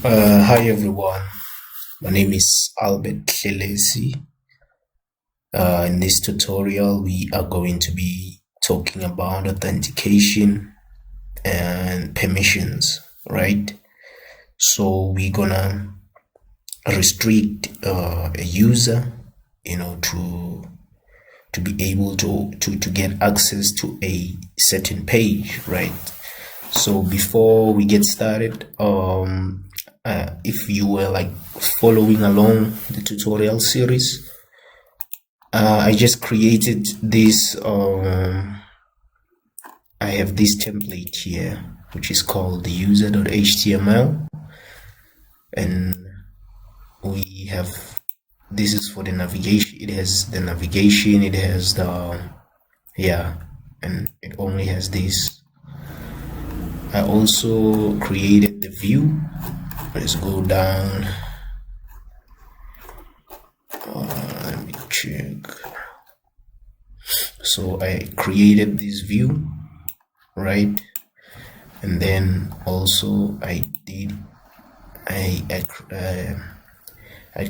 Hi everyone, my name is Albert Lelesi. In this tutorial, we are going to be talking about authentication and permissions, right? So we're gonna restrict a user, to be able to get access to a certain page, right? So before we get started, if you were like following along the tutorial series, I just created this. I have this template here, which is called the user.html, and we have this is for the navigation. It has the navigation. It has the and it only has this. I also created the view. Let's go down. Let me check. So I created this view, right? And then also I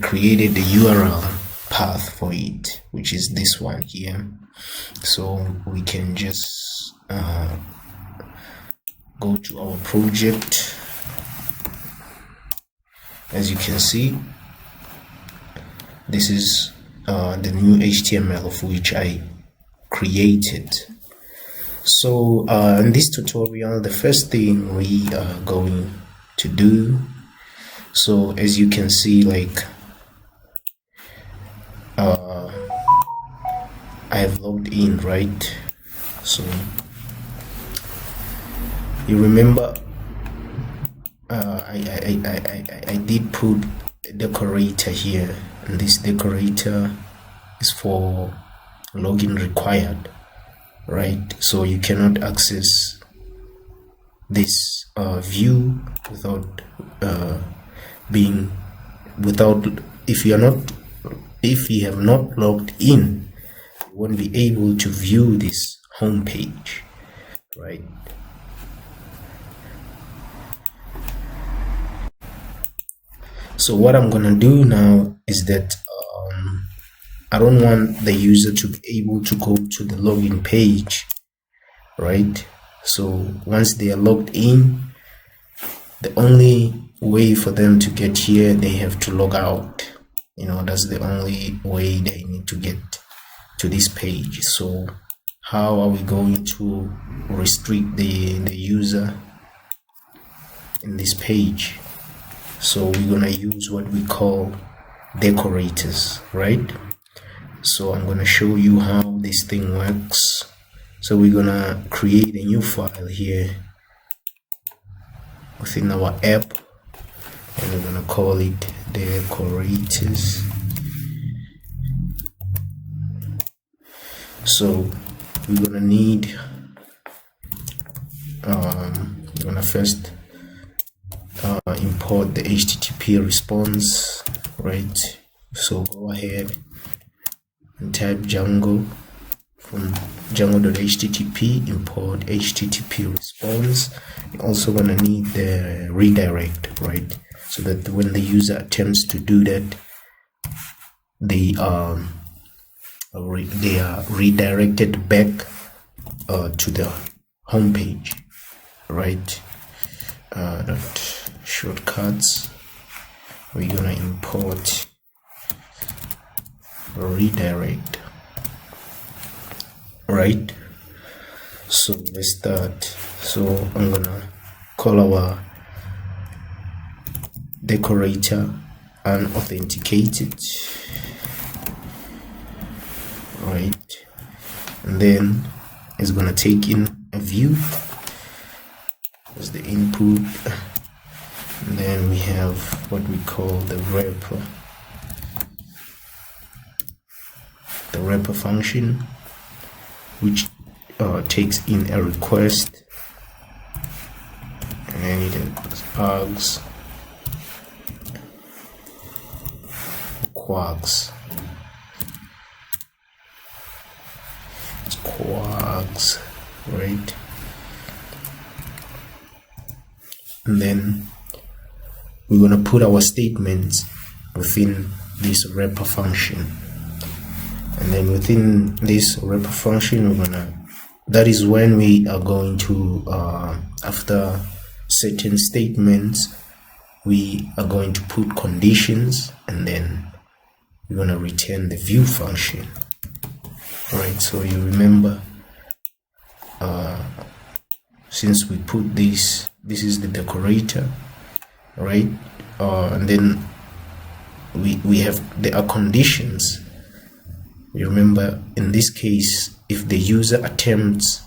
created the URL path for it, which is this one here. So we can just go to our project. As you can see, this is the new HTML of which I created. So in this tutorial, the first thing we are going to do, so as you can see, like I have logged in, right? So you remember I did put a decorator here, and this decorator is for login required, right? So you cannot access this view without if you have not logged in, you won't be able to view this home page, right? So what I'm gonna do now is that I don't want the user to be able to go to the login page, right? So once they are logged in, the only way for them to get here, they have to log out. That's the only way they need to get to this page. So how are we going to restrict the user in this page? So we're gonna use what we call decorators, right? So I'm gonna show you how this thing works. So we're gonna create a new file here within our app, and we're gonna call it decorators. So we're gonna need we're gonna first import the HTTP response, right? So go ahead and type Django from django.http, import HTTP response. You're also gonna need the redirect, right? So that when the user attempts to do that, they are redirected back to the home page, right? Shortcuts, we're gonna import redirect, right? So let's start. So I'm gonna call our decorator unauthenticated, right? And then it's gonna take in a view as the input, and then we have what we call the wrapper function, which takes in a request, and it asks quarks, right? And then we're going to put our statements within this wrapper function, and then within this wrapper function that is when we are going to after certain statements we are going to put conditions, and then we're going to return the view function. Right, so you remember, since we put this is the decorator, right, and then there are conditions. You remember, in this case, if the user attempts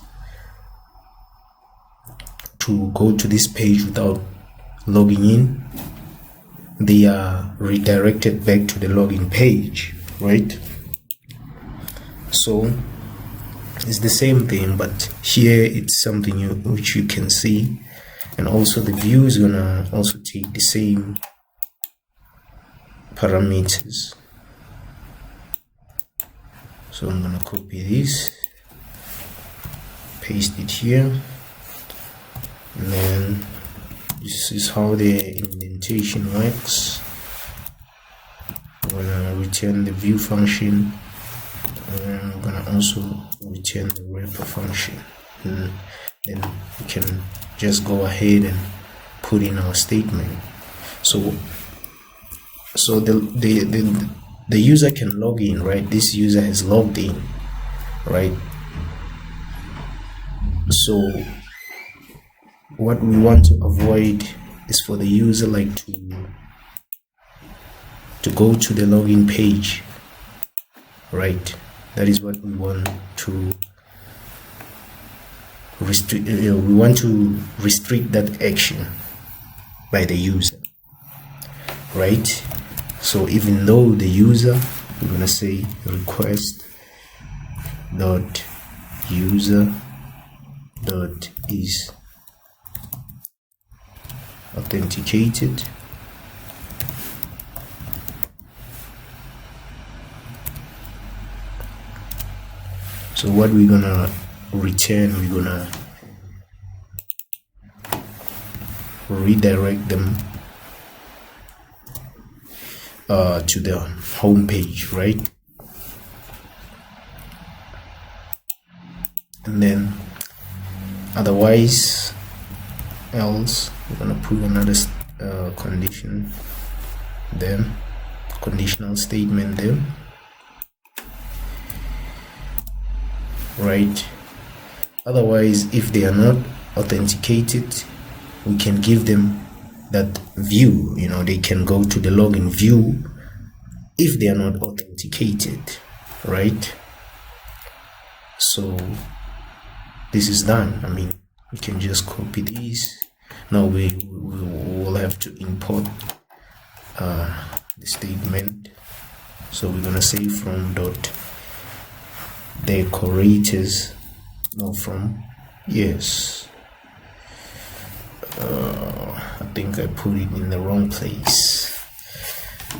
to go to this page without logging in, they are redirected back to the login page, right? So it's the same thing, but here it's something which you can see, and also the view is gonna also take the same parameters. So I'm gonna copy this, paste it here, and then this is how the indentation works. I'm gonna return the view function, and I'm gonna also return the wrapper function, and then we can just go ahead and put in our statement. So the user can log in, right? This user has logged in, right? So what we want to avoid is for the user to go to the login page, right? That is what we want to restrict. We want to restrict that action by the user, right? So even though the user, we're gonna say request dot user dot is authenticated, so what we're gonna return, we're gonna redirect them to the home page, right? And then else we're gonna put another condition there, conditional statement there, right? Otherwise, if they are not authenticated, we can give them that view, they can go to the login view if they are not authenticated, right? So this is done. I mean, we can just copy these. Now we will have to import the statement. So we're gonna say from dot decorators, no, from, yes, I think I put it in the wrong place.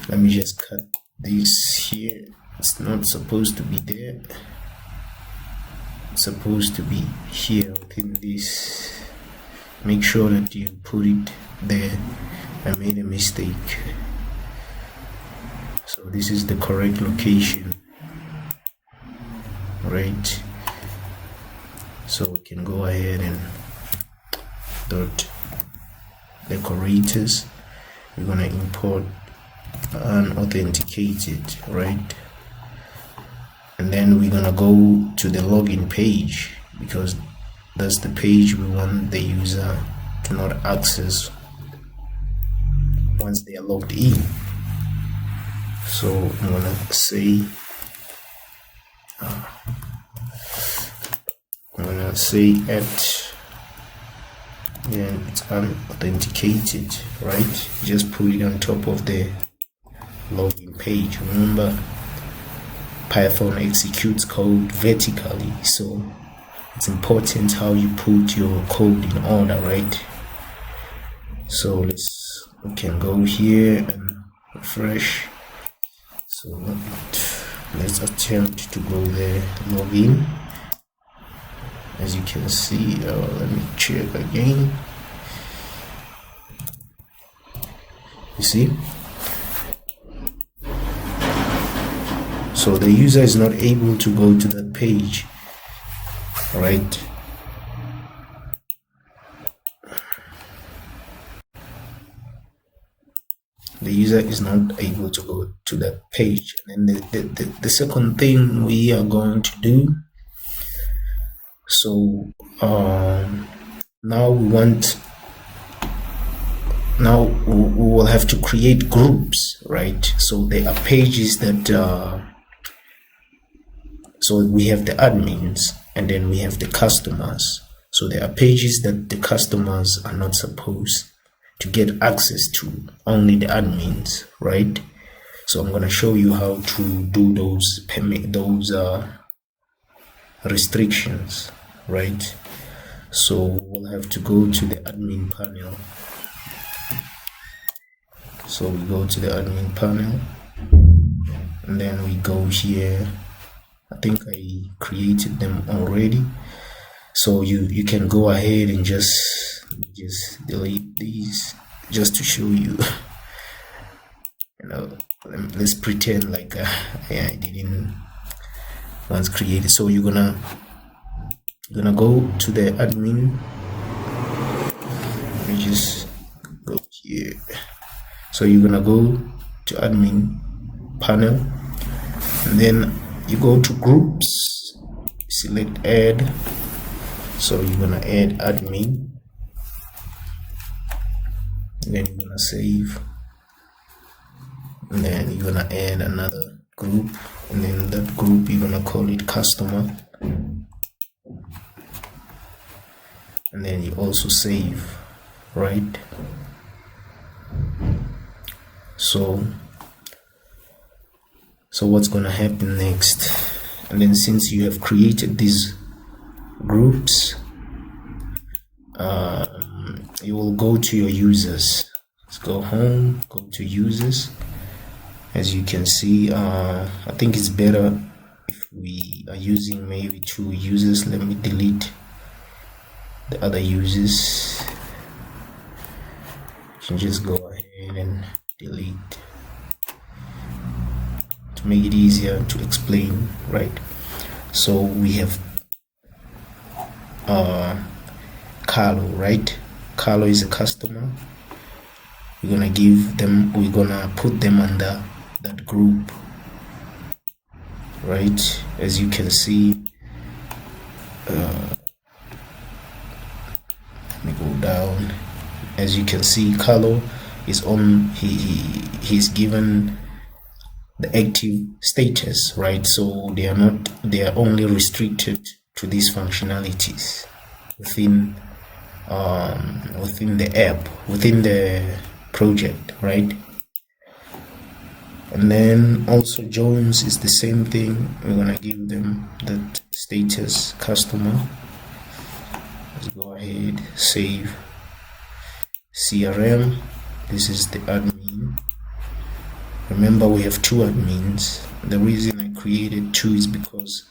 Let me just cut this here. It's not supposed to be there. It's supposed to be here within this. Make sure that you put it there. I made a mistake. So this is the correct location, right? So we can go ahead and dot decorators. We're gonna import unauthenticated, right? And then we're gonna go to the login page, because that's the page we want the user to not access once they are logged in. So I'm gonna say at, and it's unauthenticated, right? Just put it on top of the login page. Remember, Python executes code vertically, so it's important how you put your code in order, right? So we can go here and refresh. So let's attempt to go there, login. As you can see, let me check again. see. So the user is not able to go to that page, right? The user is not able to go to that page. And then the second thing we are going to do, so now we will have to create groups, right? So there are pages that so we have the admins and then we have the customers. So there are pages that the customers are not supposed to get access to, only the admins, right? So I'm going to show you how to do those restrictions, right? So we'll have to go to the admin panel. So we go to the admin panel and then we go here. I think I created them already. So you can go ahead and just delete these just to show you. You know, let's pretend like I didn't once create it. So you're gonna go to the admin. Let me just go here. So you're gonna go to admin panel and then you go to groups, select add. So you're gonna add admin, and then you're gonna save, and then you're gonna add another group, and then that group you're gonna call it customer, and then you also save, right? So what's gonna happen next? And then since you have created these groups, you will go to your users. Let's go home, go to users. As you can see, I think it's better if we are using maybe 2 users. Let me delete the other users. You can just go ahead and delete to make it easier to explain, right? So we have Carlo, right? Carlo is a customer. We're gonna put them under that group, right? As you can see, let me go down. As you can see, Carlo is on, he's given the active status, right? So they are only restricted to these functionalities within the app, within the project, right? And then also Jones is the same thing. We're gonna give them that status customer. Let's go ahead, save. CRM, this is the admin. Remember, we have 2 admins. The reason I created 2 is because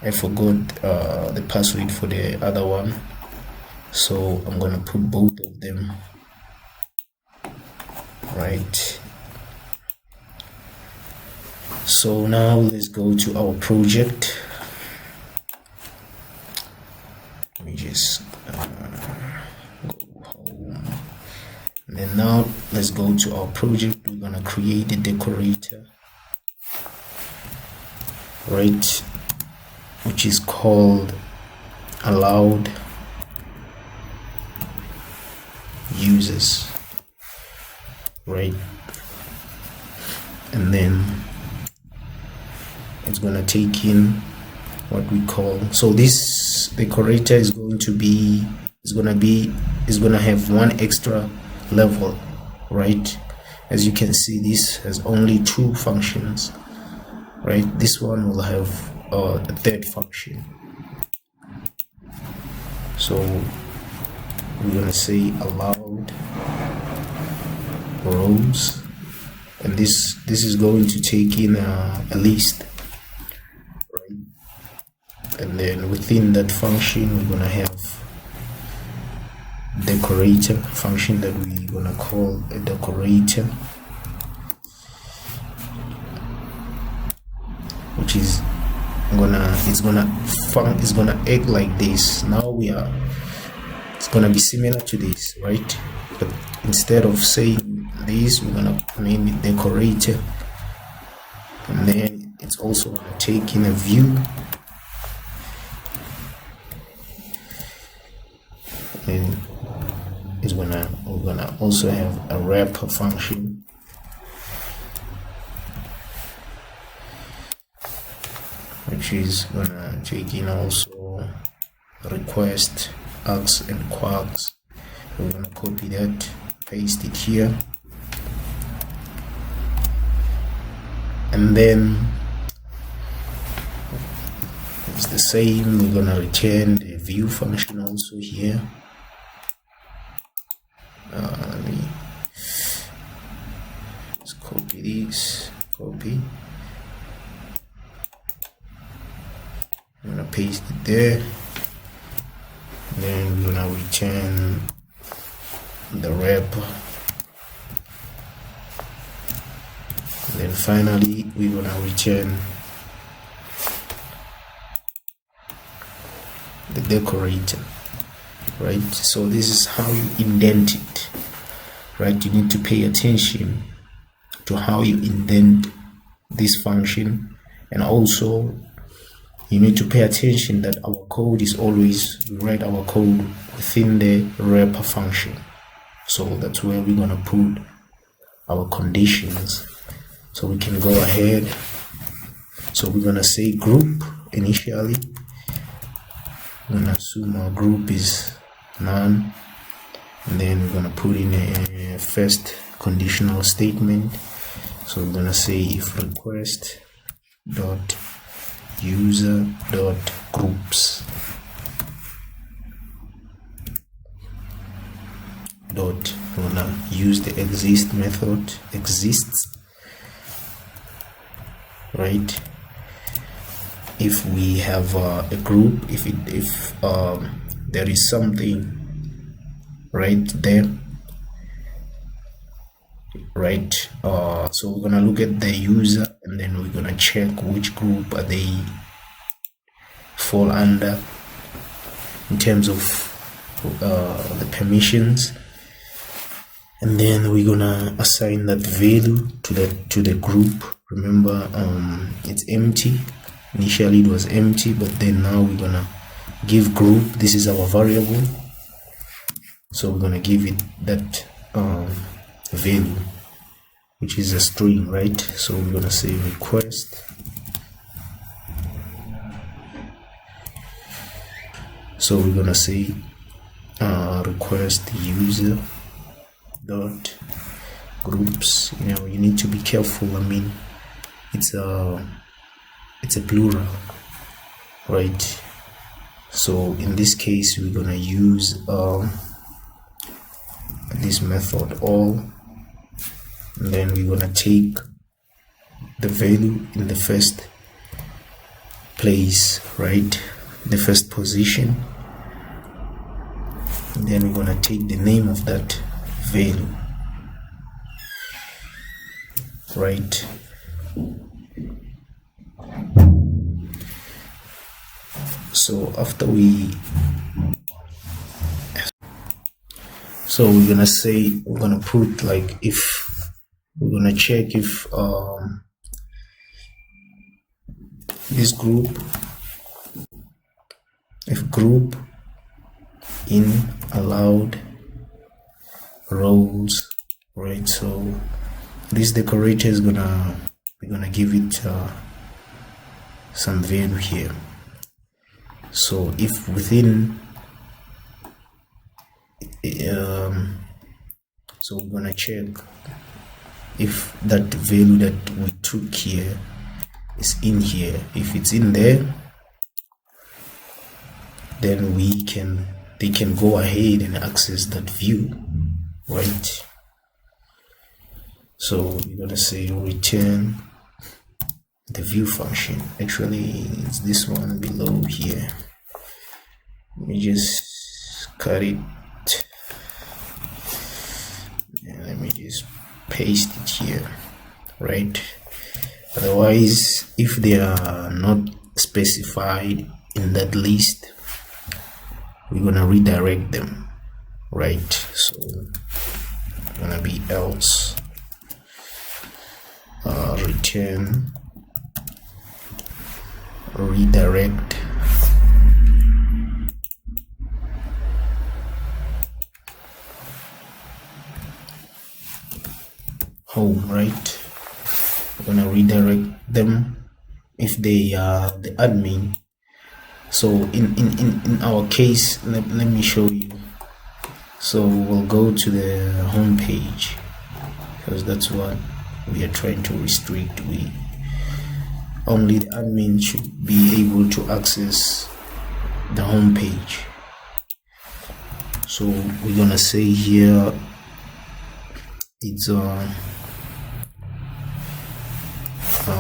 I forgot the password for the other one, so I'm gonna put both of them, right? So now let's go to our project. Let me just go home, and then now let's go to our project. We're gonna create a decorator, right, which is called allowed users, right? And then it's gonna take in what we call, so this decorator is going to be, is gonna have 1 extra level, right? As you can see, this has only 2 functions, right? This one will have a 3rd function. So we're gonna say allowed rows, and this is going to take in a list, right? And then within that function we're gonna have decorator function that we're gonna call a decorator, which is it's gonna act like this. Now it's gonna be similar to this, right? But instead of saying this, we're gonna name it decorator, and then it's also gonna take in a view, and we're gonna also have a wrapper function, which is gonna take in also request args and quarks. We're gonna copy that, paste it here, and then it's the same. We're gonna return the view function also here. Let's copy this, copy. I'm gonna paste it there. Then we're gonna return the wrapper. Then finally we're gonna return the decorator, right? So this is how you indent it, right? You need to pay attention to how you indent this function, and also you need to pay attention that our code is always, we write our code within the wrapper function. So that's where we're gonna put our conditions. So we can go ahead. So we're gonna say group initially. I'm gonna assume our group is none, and then we're gonna put in a first conditional statement. So we're gonna say if request dot user dot groups dot, we're gonna use the exist method, exists, right? If we have a group, if there is something right there, right? So we're gonna look at the user, and then we're gonna check which group are they fall under in terms of the permissions, and then we're gonna assign that value to the group. Remember, it's empty. Initially it was empty, but then now we're gonna give group. This is our variable, so we're gonna give it that value, which is a string, right? So we're gonna say request. So we're gonna say request user dot groups. You know, you need to be careful. I mean, it's a plural, right? So in this case we're gonna use this method all, and then we're gonna take the value in the first place, right? The first position, and then we're gonna take the name of that value, right? So after we're gonna put, like, if we're gonna check if this group, if group in allowed rows, right? So this decorator is we're gonna give it some value here. So if within so we're gonna check if that value that we took here is in here. If it's in there, then they can go ahead and access that view, right? So we're gonna say return the view function. Actually, it's this one below here. Let me just cut it paste it here, right? Otherwise, if they are not specified in that list, we're gonna redirect them, right? So gonna be else return redirect home, right? We're gonna redirect them if they are the admin. So in our case, let me show you. So we'll go to the home page, because that's what we are trying to restrict. We only the admin should be able to access the home page. So we're gonna say here it's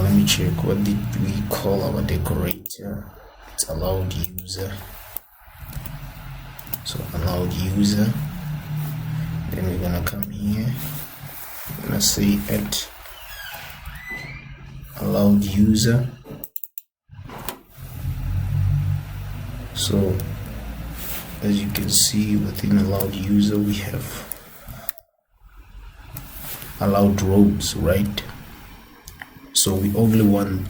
let me check, what did we call our decorator? It's allowed user. So allowed user, then we're gonna come here, we're gonna say add allowed user. So as you can see, within allowed user we have allowed rows, right? So we only want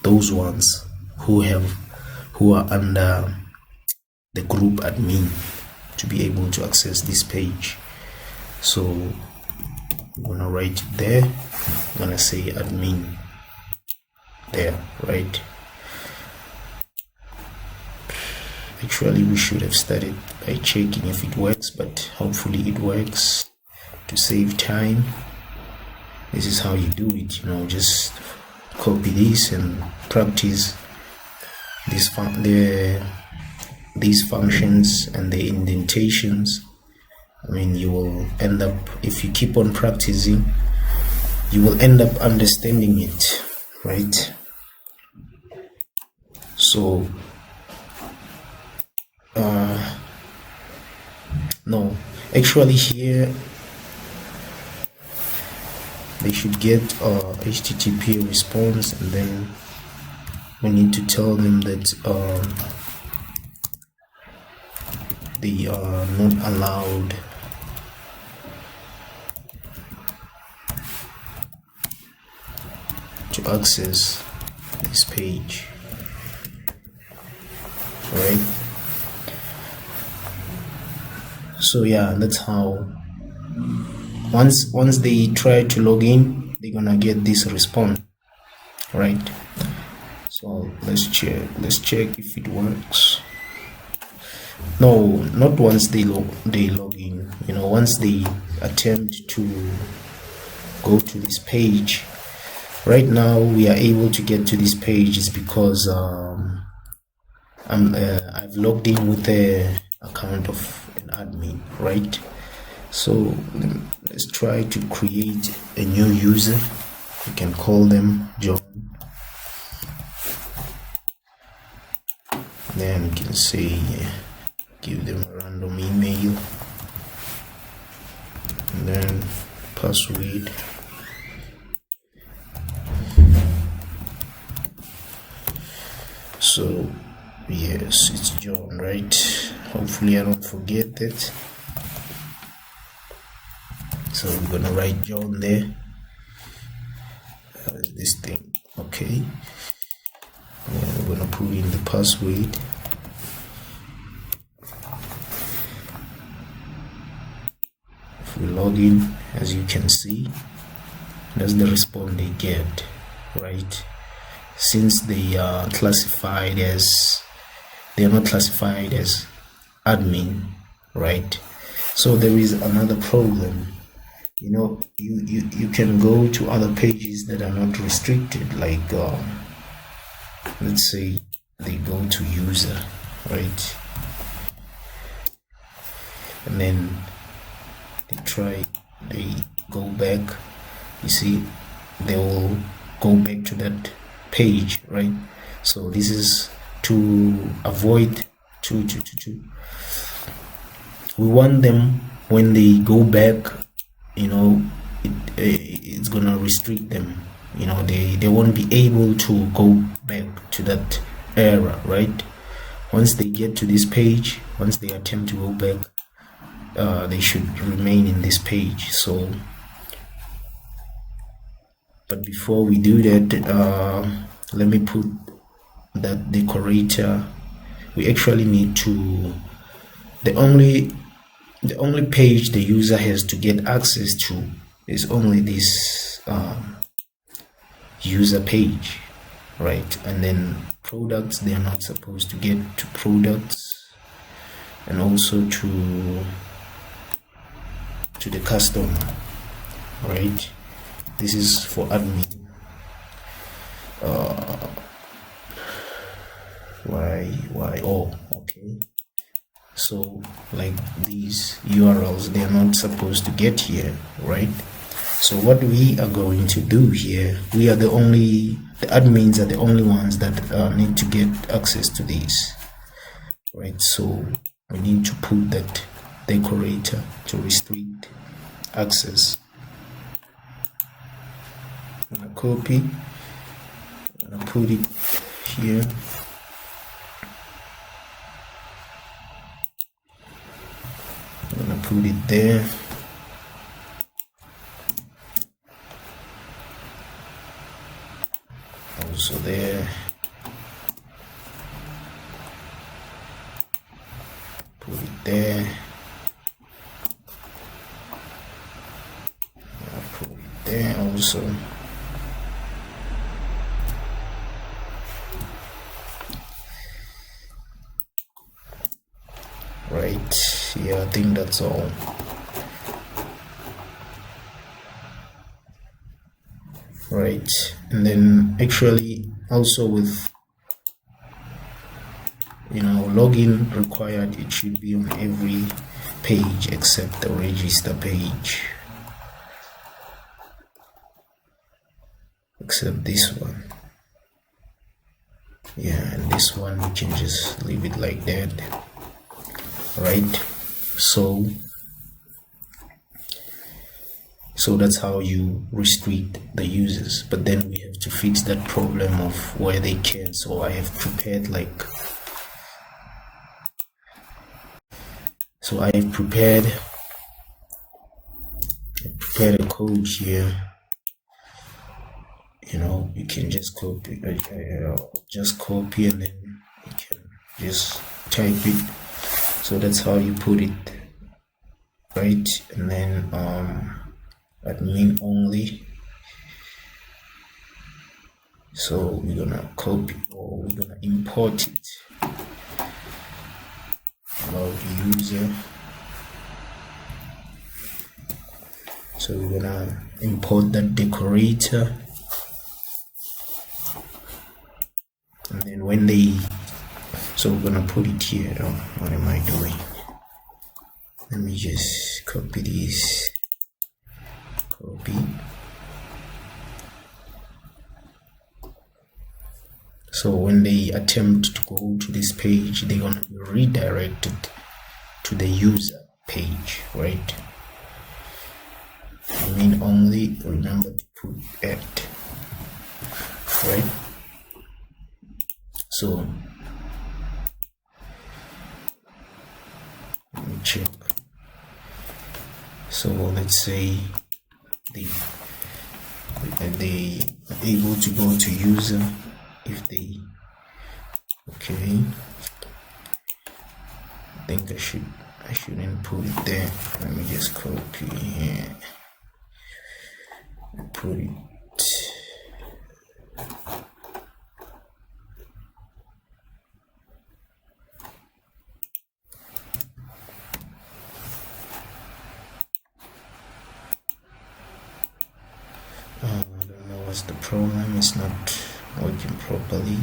those ones who are under the group admin to be able to access this page. So I'm gonna write it there. I'm gonna say admin there, right? Actually, we should have started by checking if it works, but hopefully it works. To save time, this is how you do it, just copy this and practice these functions and the indentations. I mean, you will end up, if you keep on practicing, you will end up understanding it, right? So no, actually here they should get HTTP response, and then we need to tell them that they are not allowed to access this page, right? So yeah, that's how once they try to log in, they're gonna get this response, right? So let's check if it works. No, not once they log in, once they attempt to go to this page. Right now we are able to get to this page is because I've logged in with the account of an admin, right? So let's try to create a new user. We can call them John. Then we can say give them a random email, and then password. So yes, it's John, right? Hopefully I don't forget that. So we're gonna write John there. This thing, okay. And we're gonna put in the password. If we log in, as you can see, that's the response they get, right? Since they are classified as, they are not classified as admin, right? So there is another problem. You can go to other pages that are not restricted, like let's say they go to user, right? And then they go back, you see, they will go back to that page, right? So this is to avoid we want them, when they go back, it's gonna restrict them. They won't be able to go back to that era, right? Once they get to this page, once they attempt to go back, they should remain in this page. So but before we do that, let me put that decorator. We actually need to, the only page the user has to get access to is only this user page, right? And then products, they are not supposed to get to products, and also to the customer, right? This is for admin. Why? Oh, okay. So like these URLs, they are not supposed to get here, right? So what we are going to do here, the admins are the only ones that need to get access to these, right? So we need to put that decorator to restrict access. I'm gonna copy, I'm gonna put it here. I'm gonna put it there. Also there. Put it there. I'll put it there also. Right, yeah, I think that's all. Right, and then actually also with login required, it should be on every page except the register page, except this one. Yeah, and this one we can just leave it like that, right? So that's how you restrict the users. But then we have to fix that problem of where they can. So I have prepared a code here. You can just copy, and then you can just type it. So that's how you put it, right? And then admin only. So we're gonna copy, or we're gonna import it. About user. So we're gonna import that decorator, and then so we're gonna put it here. What am I doing? Let me just copy this. Copy. So when they attempt to go to this page, they're gonna be redirected to the user page, right? Only remember to put at, right? So let me check. So let's say they are able to go to user if they, okay, I think I shouldn't put it there. Let me just copy here and put it. I don't know what's the problem. It's not working properly.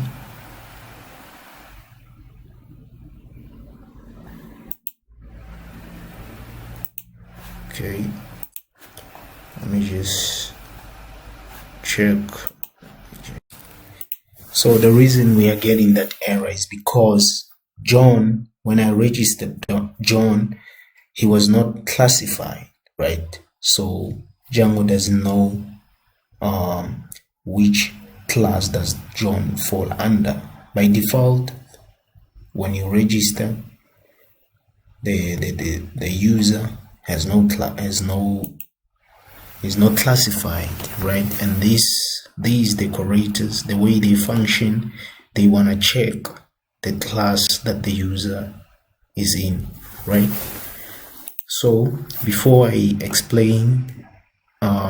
Okay, let me just check. So the reason we are getting that error is because John, when I registered John, he was not classified, right? So Django doesn't know which class does John fall under. By default, when you register, the user is not classified, right? And these decorators, the way they function, they want to check the class that the user is in, right? So before I explain,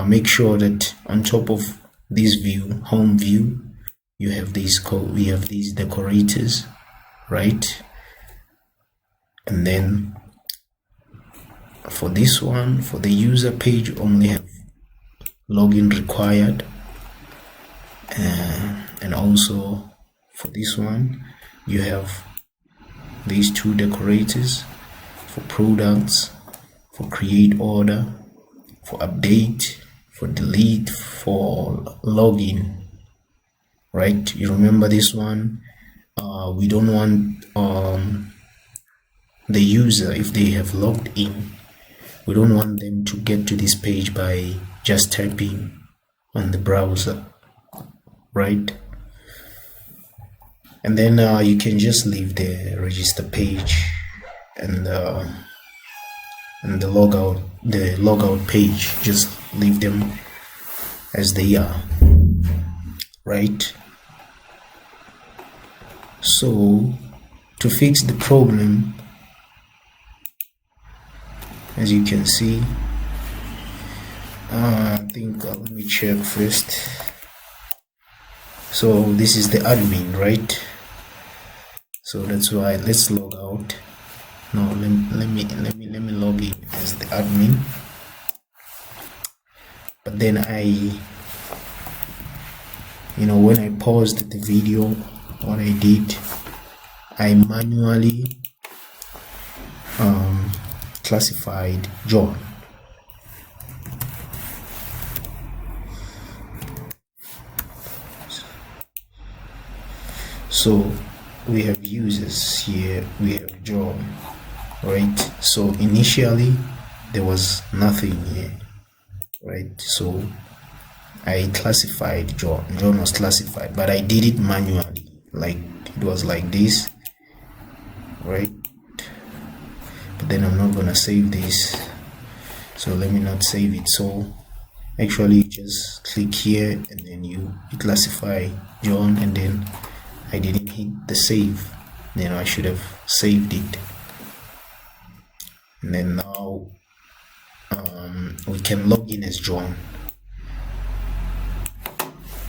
make sure that on top of this view, home view, you have these decorators, right? And then for this one, for the user page, only have login required, and also for this one you have these two decorators for products, for create order, for update, for delete, for login, right? You remember this one. We don't want the user, if they have logged in, we don't want them to get to this page by just typing on the browser, right? And then you can just leave the register page and the logout page, just leave them as they are, right? So to fix the problem, as you can see, I think let me check first. So this is the admin, right? So that's why let's log out. No, let me log in as the admin. But then when I paused the video, what I did, I manually classified John. So we have users here, we have John, right? So initially there was nothing here, right? So I classified John was classified, but I did it manually, like it was like this, right? But then I'm not gonna save this, so let me not save it. So actually just click here and then you classify John, and then I didn't hit the save, then I should have saved it. And then now we can log in as John.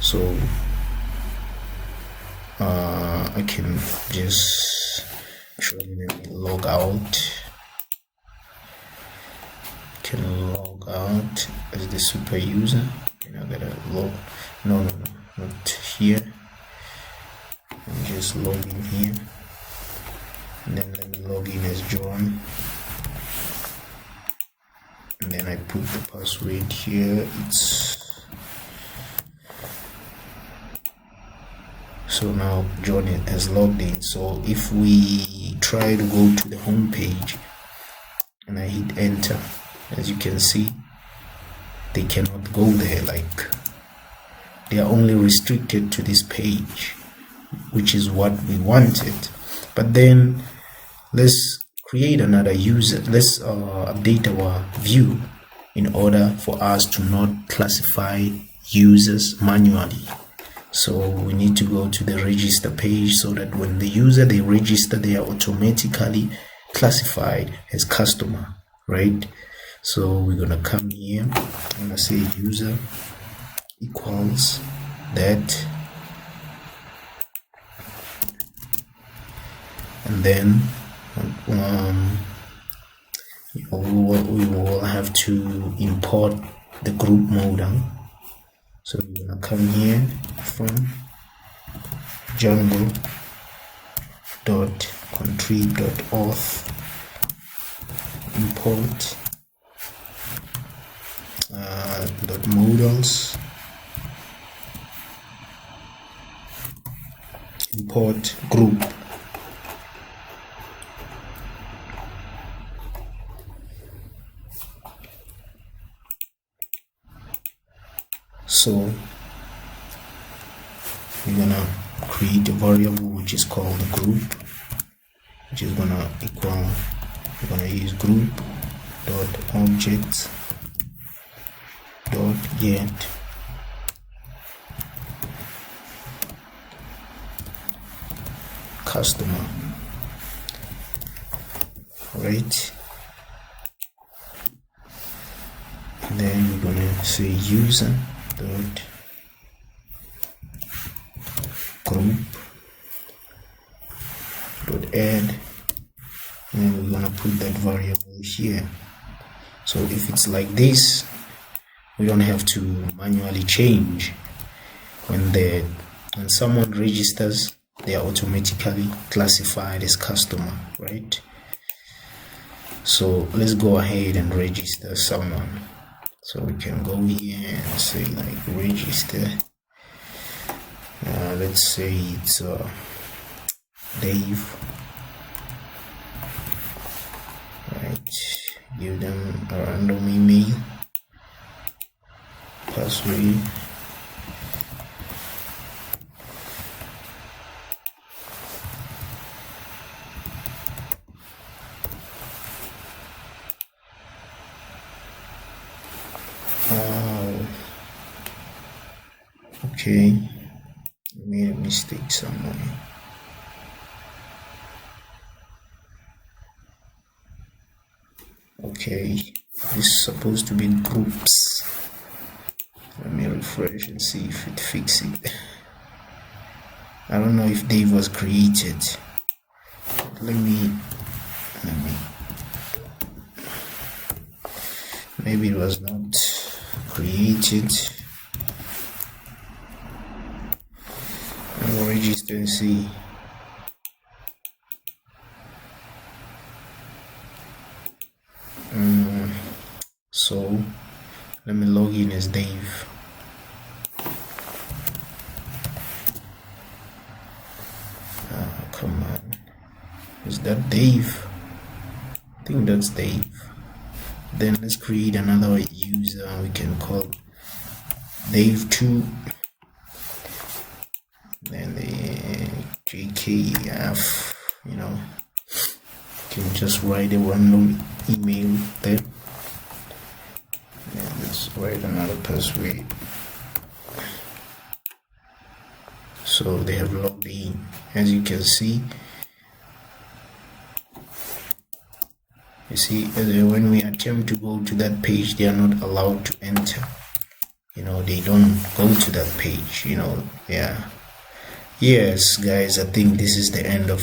So I can just actually let me log out. Can log out as the super user, and I gotta log. No, not here. I'm just log in here, and then let me log in as John, and then I put the password here. So now John has logged in. So if we try to go to the home page and I hit enter, as you can see, they cannot go there. Like, they are only restricted to this page, which is what we wanted. But then let's create another user. Let's update our view in order for us to not classify users manually. So we need to go to the register page, so that when the user they register, they are automatically classified as customer, right? So we're gonna come here, I'm gonna say user equals that, and then we will have to import the group model. So we're gonna come here from django.contrib.auth, import .modals, import group. So we're gonna create a variable which is called the group, which is gonna equal, we're gonna use group dot objects dot get customer, right? And then we're gonna say user dot group dot add, and then we're gonna put that variable here. So if it's like this, we don't have to manually change. When someone registers, they are automatically classified as customer, right? So let's go ahead and register someone. So we can go here and say like register. Let's say it's Dave, right? Give them a random email, password, okay, I made a mistake somewhere. Okay, this is supposed to be groups. Let me refresh and see if it fixes it. I don't know if Dave was created. Let me maybe it was not created. I'll register and see. So let me log in as Dave. Come on, is that Dave? I think that's Dave. Then let's create another user. We can call Dave2. Then the JKF, you know, can just write a random email there. And let's write another password. So they have logged in. As you can see, when we attempt to go to that page, they are not allowed to enter. You know, they don't go to that page, you know. Yeah. Yes, guys, I think this is the end of,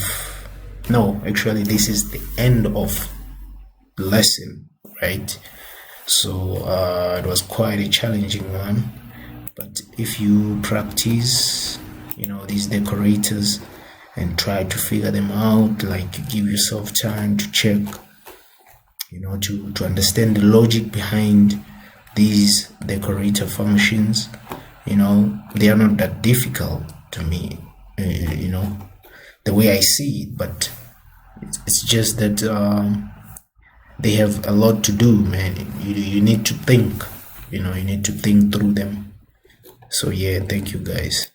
no, actually this is the end of the lesson, right? So it was quite a challenging one, but if you practice, you know, these decorators and try to figure them out, like you give yourself time to check, you know, to understand the logic behind these decorator functions, you know, they are not that difficult to me, you know, the way I see it, but it's just that they have a lot to do, man. You need to think, you know, you need to think through them. So yeah, thank you guys.